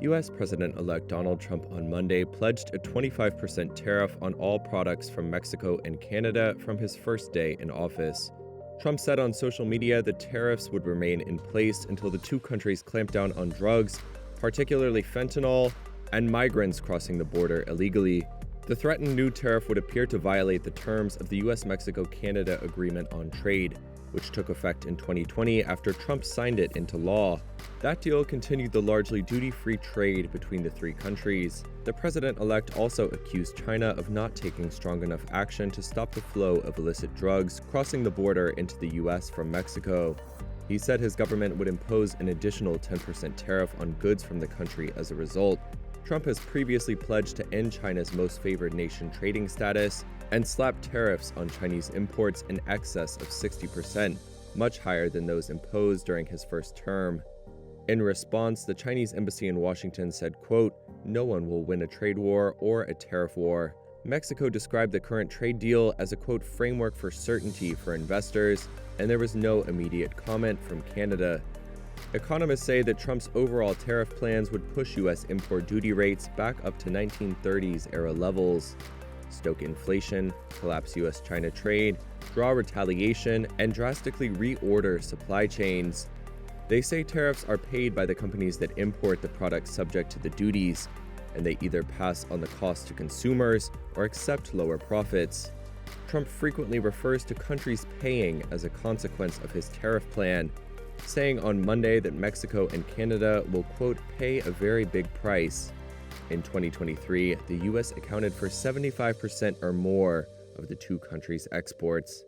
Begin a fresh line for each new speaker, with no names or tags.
U.S. President-elect Donald Trump on Monday pledged a 25% tariff on all products from Mexico and Canada from his first day in office. Trump said on social media that tariffs would remain in place until the two countries clamp down on drugs, particularly fentanyl, and migrants crossing the border illegally. The threatened new tariff would appear to violate the terms of the U.S.-Mexico-Canada Agreement on Trade, which took effect in 2020 after Trump signed it into law. That deal continued the largely duty-free trade between the three countries. The president-elect also accused China of not taking strong enough action to stop the flow of illicit drugs crossing the border into the U.S. from Mexico. He said his government would impose an additional 10% tariff on goods from the country as a result. Trump has previously pledged to end China's most favored nation trading status and slap tariffs on Chinese imports in excess of 60%, much higher than those imposed during his first term. In response, the Chinese embassy in Washington said, quote, "No one will win a trade war or a tariff war." Mexico described the current trade deal as a, quote, "framework for certainty for investors," and there was no immediate comment from Canada. Economists say that Trump's overall tariff plans would push U.S. import duty rates back up to 1930s-era levels, stoke inflation, collapse U.S.-China trade, draw retaliation, and drastically reorder supply chains. They say tariffs are paid by the companies that import the products subject to the duties, and they either pass on the cost to consumers or accept lower profits. Trump frequently refers to countries paying as a consequence of his tariff plan, saying on Monday that Mexico and Canada will, quote, "pay a very big price." In 2023, the U.S. accounted for 75% or more of the two countries' exports.